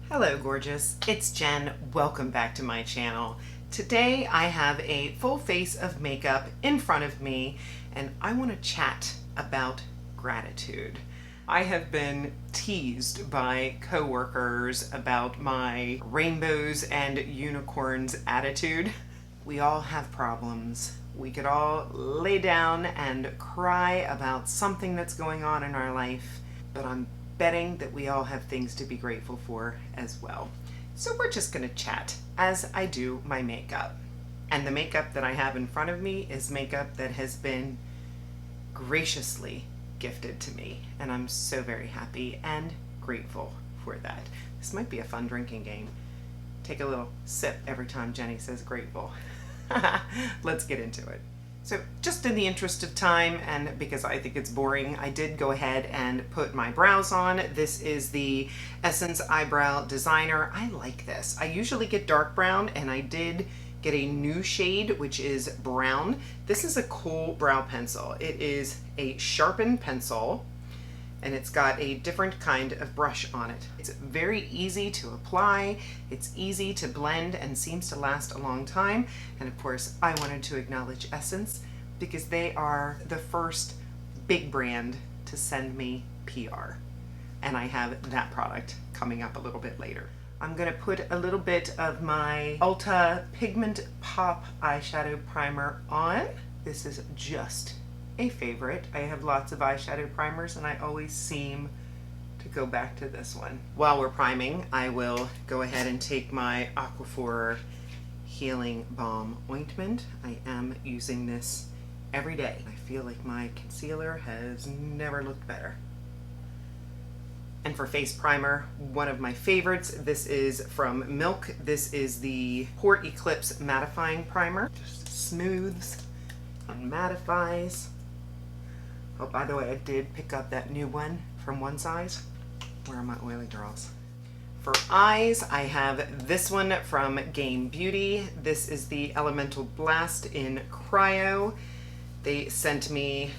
Hello gorgeous, it's Jen. Welcome back to my channel. Today I have a full face of makeup in front of me and I want to chat about gratitude. I have been teased by coworkers about my rainbows and unicorns attitude. We all have problems. We could all lay down and cry about something that's going on in our life, but I'm betting that we all have things to be grateful for as well. So we're just gonna chat as I do my makeup. And the makeup that I have in front of me is makeup that has been graciously gifted to me. And I'm so very happy and grateful for that. This might be a fun drinking game. Take a little sip every time Jenny says grateful. Let's get into it. So just in the interest of time and because I think it's boring, I did go ahead and put my brows on. This is the Essence Eyebrow Designer. I like this. I usually get dark brown and I did get a new shade, which is brown. This is a cool brow pencil. It is a sharpened pencil and it's got a different kind of brush on it. It's very easy to apply, it's easy to blend, and seems to last a long time. And of course, I wanted to acknowledge Essence because they are the first big brand to send me PR. And I have that product coming up a little bit later. I'm gonna put a little bit of my Ulta Pigment Pop eyeshadow primer on. This is just a favorite. I have lots of eyeshadow primers and I always seem to go back to this one. While we're priming, I will go ahead and take my Aquaphor Healing Balm Ointment. I am using this every day. I feel like my concealer has never looked better. And for face primer, one of my favorites, this is from Milk. This is the Pore Eclipse Mattifying Primer. Just smooths and mattifies. Oh, by the way, I did pick up that new one from One Size. Where are my oily girls? For eyes, I have this one from JennDBeauty. This is the Elemental Blast in Cryo. They sent me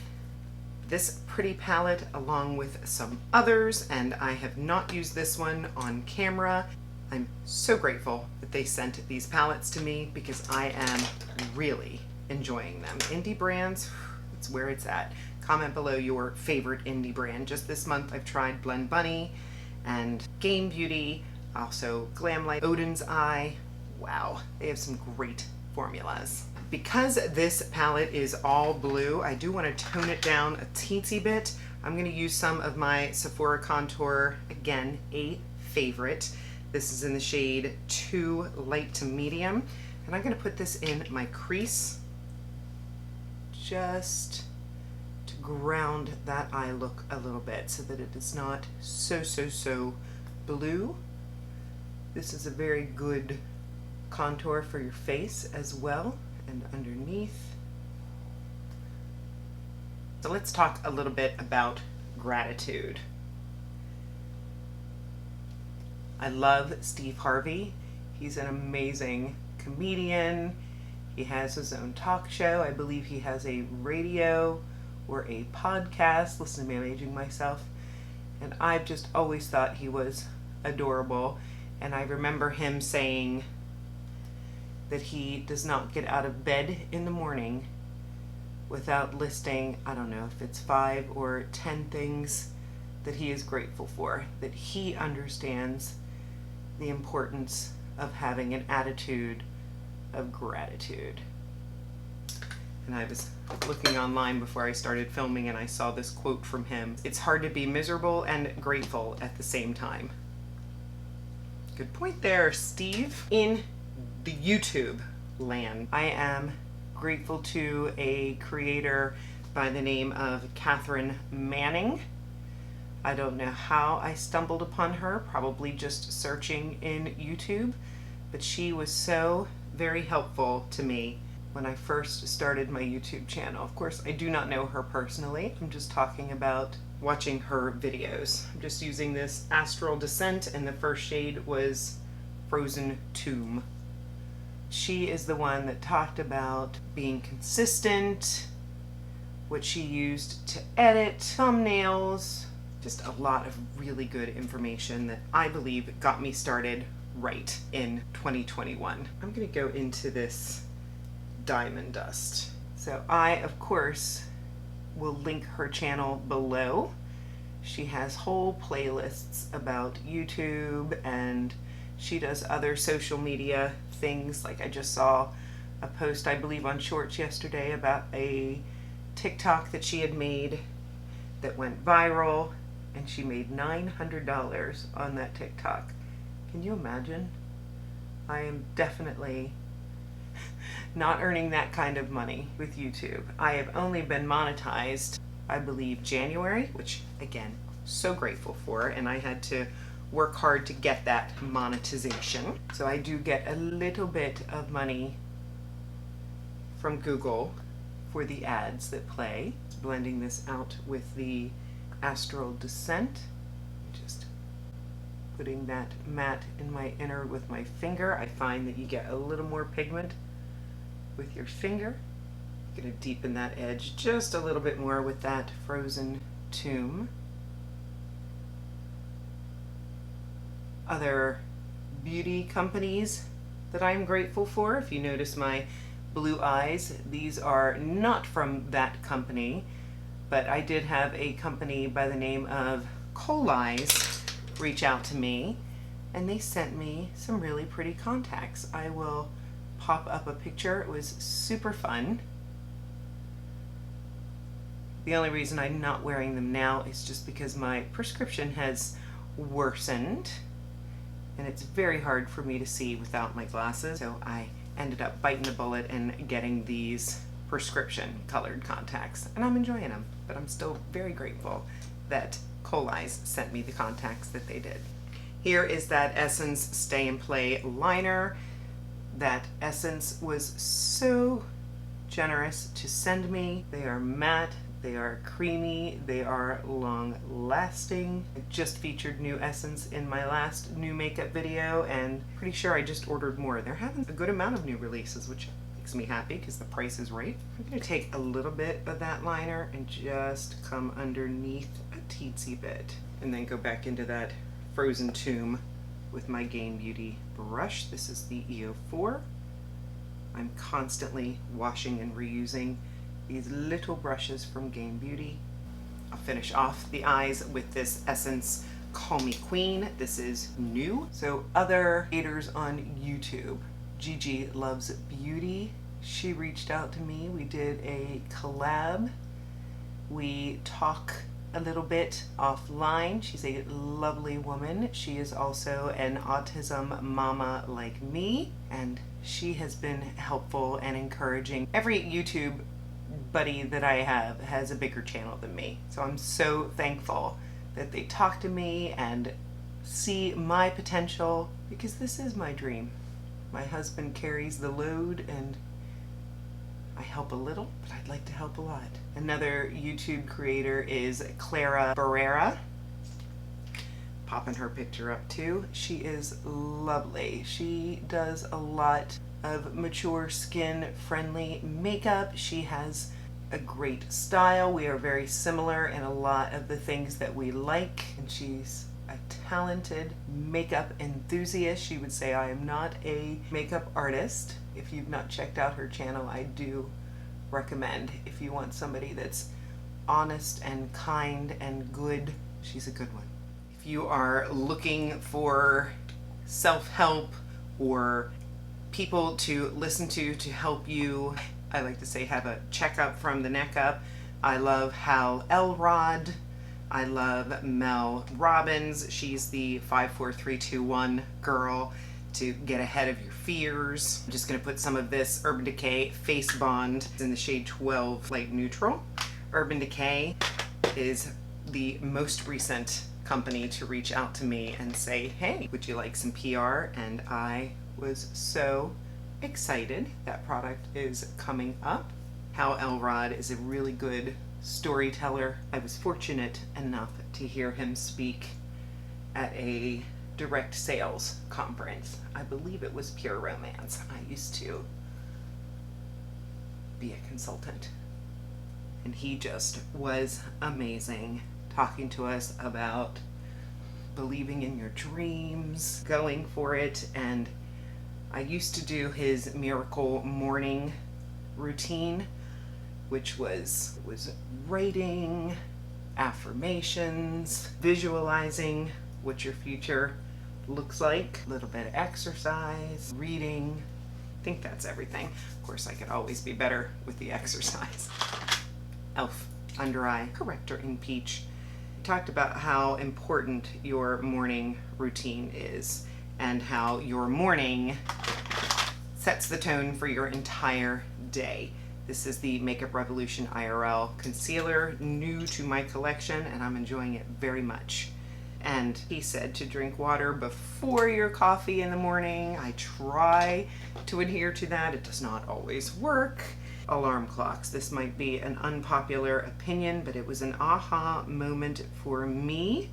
this pretty palette along with some others, and I have not used this one on camera. I'm so grateful that they sent these palettes to me because I am really enjoying them. Indie brands, it's where it's at. Comment below your favorite indie brand. Just this month I've tried Blend Bunny and JennDBeauty, also Glamlight, Odin's Eye. Wow, they have some great formulas. Because this palette is all blue, I do want to tone it down a teensy bit. I'm going to use some of my Sephora Contour, again, a favorite. This is in the shade 2 light to medium, and I'm going to put this in my crease just to ground that eye look a little bit so that it is not so blue. This is a very good contour for your face as well, and underneath. So let's talk a little bit about gratitude. I love Steve Harvey. He's an amazing comedian. He has his own talk show. I believe he has a radio or a podcast. Listen to me, I'm aging myself. And I've just always thought he was adorable. And I remember him saying that he does not get out of bed in the morning without listing, I don't know if it's 5 or 10 things that he is grateful for, that he understands the importance of having an attitude of gratitude. And I was looking online before I started filming and I saw this quote from him. It's hard to be miserable and grateful at the same time. Good point there, Steve. In the YouTube land, I am grateful to a creator by the name of Catherine Manning. I don't know how I stumbled upon her, probably just searching in YouTube, but she was so very helpful to me when I first started my YouTube channel. Of course, I do not know her personally. I'm just talking about watching her videos. I'm just using this Astral Descent, and the first shade was Frozen Tomb. She is the one that talked about being consistent, what she used to edit thumbnails, Just a lot of really good information that I believe got me started right in 2021. I'm gonna go into this diamond dust. So I, of course, will link her channel below. She has whole playlists about YouTube, and she does other social media things. Like I just saw a post, I believe on Shorts yesterday, about a TikTok that she had made that went viral, and she made $900 on that TikTok. Can you imagine? I am definitely not earning that kind of money with YouTube. I have only been monetized, I believe, January, which again, so grateful for, and I had to work hard to get that monetization. So I do get a little bit of money from Google for the ads that play. Blending this out with the Astral Descent, just putting that matte in my inner with my finger. I find that you get a little more pigment with your finger. I'm gonna deepen that edge just a little bit more with that Frozen Tomb. Other beauty companies that I'm grateful for, if you notice my blue eyes, these are not from that company, but I did have a company by the name of Coli's reach out to me, and they sent me some really pretty contacts. I will pop up a picture. It was super fun. The only reason I'm not wearing them now is just because my prescription has worsened, and it's very hard for me to see without my glasses, so I ended up biting the bullet and getting these prescription colored contacts, and I'm enjoying them, but I'm still very grateful that Coli's sent me the contacts that they did. Here is that Essence Stay and Play liner. That Essence was so generous to send me. They are matte, they are creamy, they are long lasting. I just featured new Essence in my last new makeup video, and pretty sure I just ordered more. They're having a good amount of new releases, which makes me happy because the price is right. I'm gonna take a little bit of that liner and just come underneath a teensy bit, and then go back into that Frozen Tomb with my JennDBeauty brush. This is the EO4. I'm constantly washing and reusing these little brushes from JennDBeauty. I'll finish off the eyes with this Essence Call Me Queen. This is new. So other creators on YouTube, Gigi Loves Beauty, she reached out to me. We did a collab. We talk a little bit offline. She's a lovely woman. She is also an autism mama like me, and she has been helpful and encouraging. Every YouTube buddy that I have has a bigger channel than me, so I'm so thankful that they talk to me and see my potential, because this is my dream. My husband carries the load and I help a little, but I'd like to help a lot. Another YouTube creator is Clara Barrera. Popping her picture up too. She is lovely. She does a lot of mature skin friendly makeup. She has a great style. We are very similar in a lot of the things that we like, and she's a talented makeup enthusiast. She would say I am not a makeup artist. If you've not checked out her channel, I do recommend. If you want somebody that's honest and kind and good, she's a good one. If you are looking for self-help or people to listen to help you, I like to say, have a checkup from the neck up, I love Hal Elrod. I love Mel Robbins. She's the 54321 girl to get ahead of your fears. I'm just going to put some of this Urban Decay Face Bond in the shade 12 Light Neutral. Urban Decay is the most recent company to reach out to me and say, hey, would you like some PR? And I was so excited. That product is coming up. Hal Elrod is a really good storyteller. I was fortunate enough to hear him speak at a direct sales conference. I believe it was Pure Romance. I used to be a consultant, and he just was amazing. talking to us about believing in your dreams, going for it. And I used to do his miracle morning routine, which was writing, affirmations, visualizing what your future looks like, a little bit of exercise, reading. I think that's everything. Of course, I could always be better with the exercise. Elf under eye corrector in peach. We talked about how important your morning routine is and how your morning sets the tone for your entire day. This is the Makeup Revolution IRL concealer, new to my collection, and I'm enjoying it very much. And he said to drink water before your coffee in the morning. I try to adhere to that. It does not always work. Alarm clocks. This might be an unpopular opinion, but it was an aha moment for me.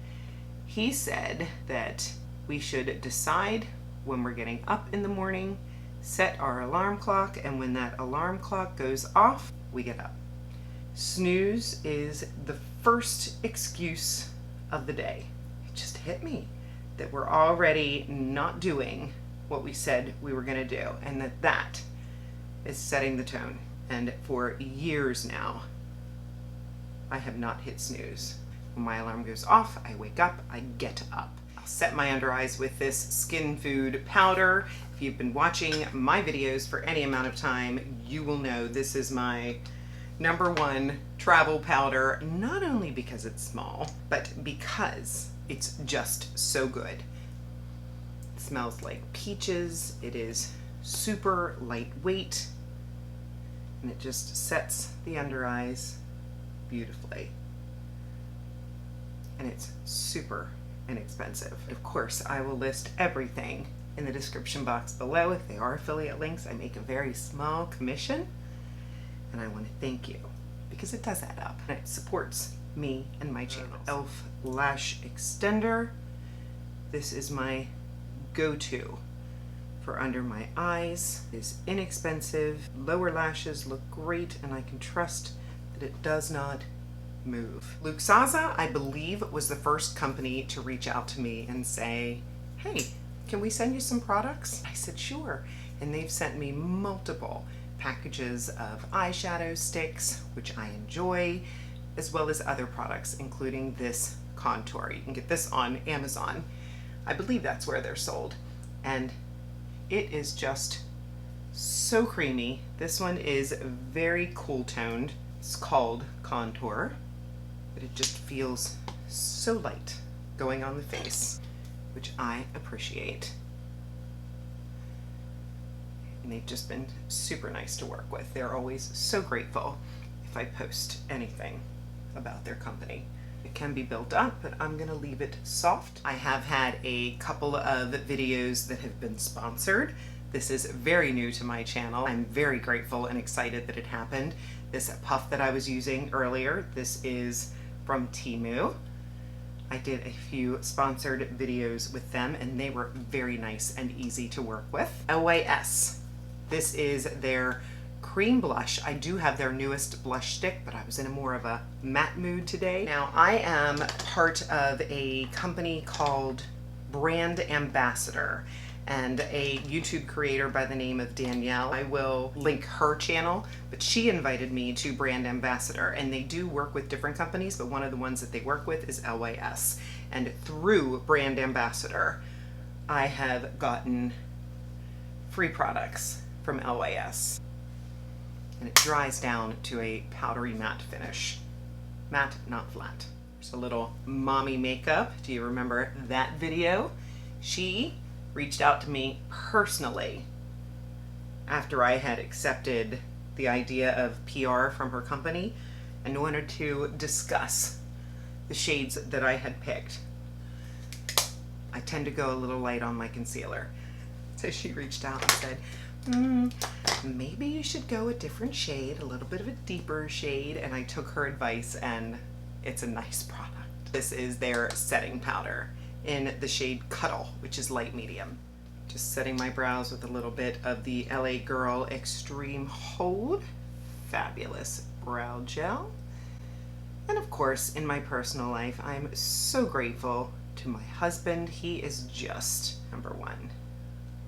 He said that we should decide when we're getting up in the morning, set our alarm clock, and when that alarm clock goes off, we get up. Snooze is the first excuse of the day. It just hit me that we're already not doing what we said we were going to do, and that is setting the tone. And for years now, I have not hit snooze. When my alarm goes off, I wake up, I get up. I'll set my under eyes with this Skin Food powder. If you've been watching my videos for any amount of time, you will know this is my #1 travel powder, not only because it's small, but because it's just so good. It smells like peaches. It is super lightweight, and it just sets the under eyes beautifully. And it's super inexpensive. Of course, I will list everything in the description box below. If they are affiliate links, I make a very small commission, and I want to thank you because it does add up and it supports me and my channel. Elf Lash Extender. This is my go-to for under my eyes. It is inexpensive. Lower lashes look great, and I can trust that it does not move. Luxaza, I believe, was the first company to reach out to me and say, hey, can we send you some products? I said, sure. And they've sent me multiple packages of eyeshadow sticks, which I enjoy, as well as other products, including this contour. You can get this on Amazon. I believe that's where they're sold. And it is just so creamy. This one is very cool toned. It's called Contour, but it just feels so light going on the face, which I appreciate. And they've just been super nice to work with. They're always so grateful if I post anything about their company. It can be built up, but I'm gonna leave it soft. I have had a couple of videos that have been sponsored. This is very new to my channel. I'm very grateful and excited that it happened. This puff that I was using earlier, this is from Temu. I did a few sponsored videos with them, and they were very nice and easy to work with. LYS. This is their cream blush. I do have their newest blush stick, but I was in more of a matte mood today. Now, I am part of a company called Brand Ambassador, and a YouTube creator by the name of Danielle. I will link her channel, but she invited me to Brand Ambassador, and they do work with different companies, but one of the ones that they work with is LYS. And through Brand Ambassador, I have gotten free products from LYS. And it dries down to a powdery matte finish. Matte, not flat. There's a little mommy makeup. Do you remember that video? She reached out to me personally after I had accepted the idea of PR from her company and wanted to discuss the shades that I had picked. I tend to go a little light on my concealer. So she reached out and said, maybe you should go a different shade, a little bit of a deeper shade, and I took her advice, and it's a nice product. This is their setting powder in the shade Cuddle, which is light medium. Just setting my brows with a little bit of the LA Girl Extreme Hold Fabulous Brow Gel. And of course, in my personal life, I'm so grateful to my husband. He is just number one.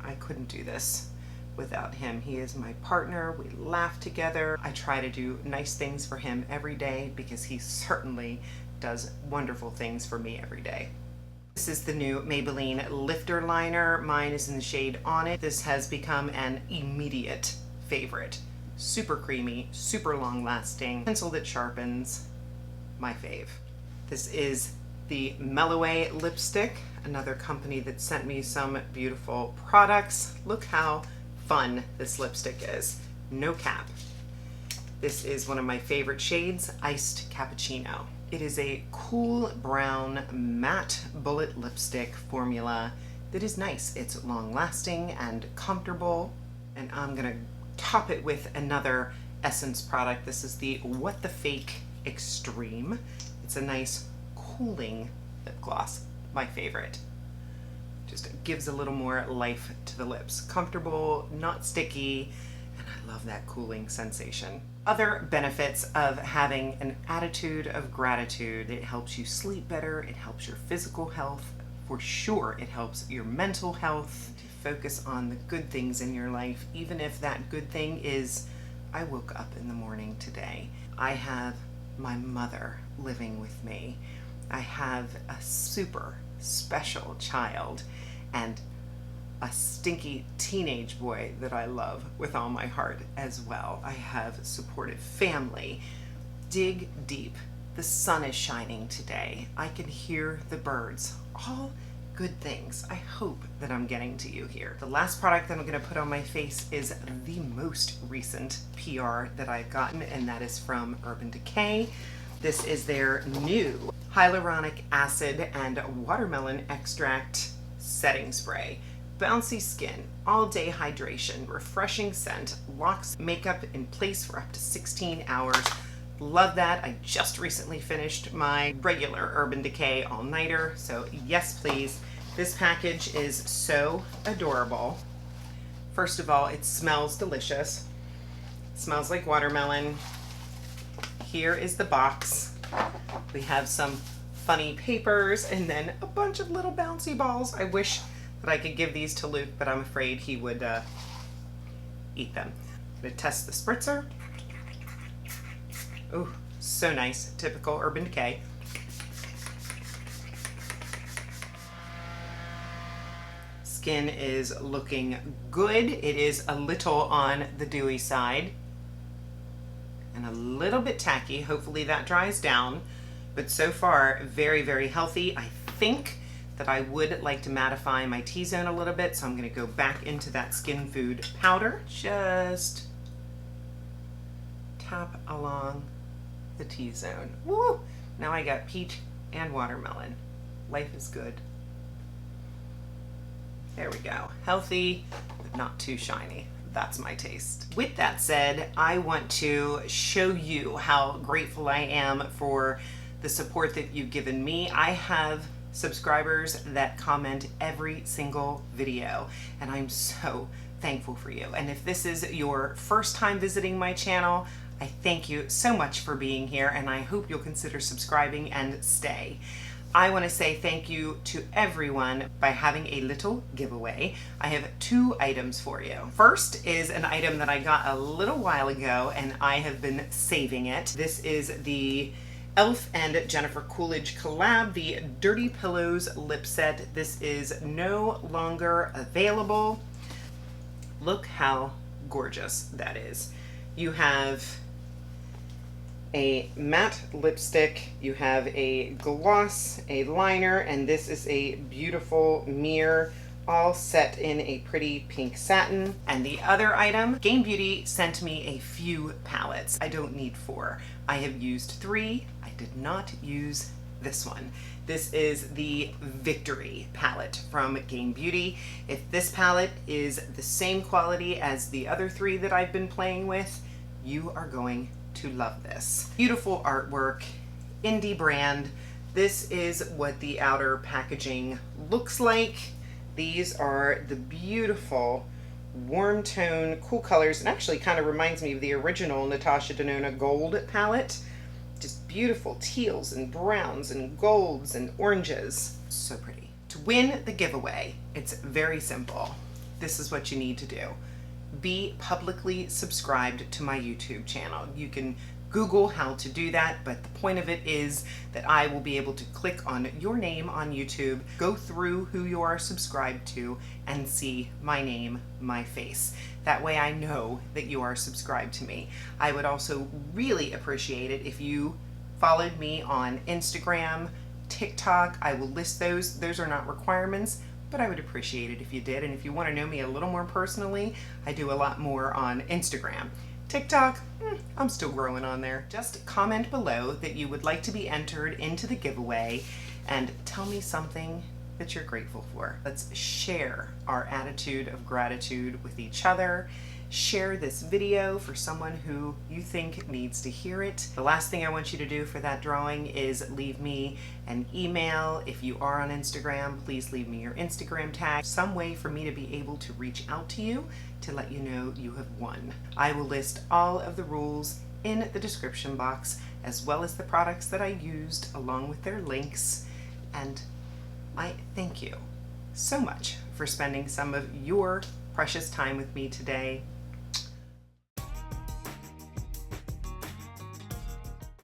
I couldn't do this without him. He is my partner. We laugh together. I try to do nice things for him every day because he certainly does wonderful things for me every day. This is the new Maybelline Lifter Liner. Mine is in the shade On It. This has become an immediate favorite. Super creamy, super long lasting, pencil that sharpens, my fave. This is the Melloway lipstick, another company that sent me some beautiful products. Look how fun this lipstick is. No cap. This is one of my favorite shades, Iced Cappuccino. It is a cool brown matte bullet lipstick formula that is nice. It's long lasting and comfortable. And I'm gonna top it with another Essence product. This is the What the Fake Extreme. It's a nice cooling lip gloss, my favorite. Just gives a little more life to the lips. Comfortable, not sticky, and I love that cooling sensation. Other benefits of having an attitude of gratitude: it helps you sleep better, it helps your physical health, for sure it helps your mental health. To focus on the good things in your life, even if that good thing is, I woke up in the morning today. I have my mother living with me. I have a super special child and a stinky teenage boy that I love with all my heart as well. I have supportive family. Dig deep. The sun is shining today. I can hear the birds. All good things. I hope that I'm getting to you here. The last product that I'm going to put on my face is the most recent PR that I've gotten, and that is from Urban Decay. This is their new Hyaluronic Acid and Watermelon Extract Setting Spray. Bouncy skin, all-day hydration, refreshing scent, locks makeup in place for up to 16 hours. Love that. I just recently finished my regular Urban Decay all-nighter, so yes please. This package is so adorable. First of all, it smells delicious. It smells like watermelon. Here is the box. We have some funny papers and then a bunch of little bouncy balls. I wish that I could give these to Luke, but I'm afraid he would eat them. I'm gonna test the spritzer. Ooh, so nice. Typical Urban Decay. Skin is looking good. It is a little on the dewy side and a little bit tacky. Hopefully that dries down, but so far very, very healthy. I think that I would like to mattify my T-zone a little bit, so I'm going to go back into that Skin Food powder. Just tap along the T-zone. Woo! Now I got peach and watermelon. Life is good. There we go. Healthy, but not too shiny. That's my taste. With that said, I want to show you how grateful I am for the support that you've given me. I have subscribers that comment every single video, and I'm so thankful for you. And if this is your first time visiting my channel, I thank you so much for being here, and I hope you'll consider subscribing and stay. I want to say thank you to everyone by having a little giveaway. I have 2 items for you. First is an item that I got a little while ago, and I have been saving it. This is the Elf and Jennifer Coolidge collab, the Dirty Pillows lip set. This is no longer available. Look how gorgeous that is. You have a matte lipstick, you have a gloss, a liner, and this is a beautiful mirror, all set in a pretty pink satin. And the other item, JennDBeauty sent me a few palettes. I don't need 4. I have used 3. I did not use this one. This is the Victory palette from JennDBeauty. If this palette is the same quality as the other 3 that I've been playing with, you are going to love this. Beautiful artwork, indie brand. This is what the outer packaging looks like. These are the beautiful warm tone, cool colors, and actually kind of reminds me of the original Natasha Denona Gold palette. Just beautiful. beautiful teals and browns and golds and oranges. So pretty. To win the giveaway, it's very simple. This is what you need to do. Be publicly subscribed to my YouTube channel. You can Google how to do that, but the point of it is that I will be able to click on your name on YouTube, go through who you are subscribed to, and see my name, my face. That way I know that you are subscribed to me. I would also really appreciate it if you followed me on Instagram, TikTok. I will list those. Those are not requirements, but I would appreciate it if you did. And if you want to know me a little more personally, I do a lot more on Instagram. TikTok, I'm still growing on there. Just comment below that you would like to be entered into the giveaway and tell me something that you're grateful for. Let's share our attitude of gratitude with each other. Share this video for someone who you think needs to hear it. The last thing I want you to do for that drawing is leave me an email. If you are on Instagram, please leave me your Instagram tag. Some way for me to be able to reach out to you to let you know you have won. I will list all of the rules in the description box, as well as the products that I used along with their links. And I thank you so much for spending some of your precious time with me today.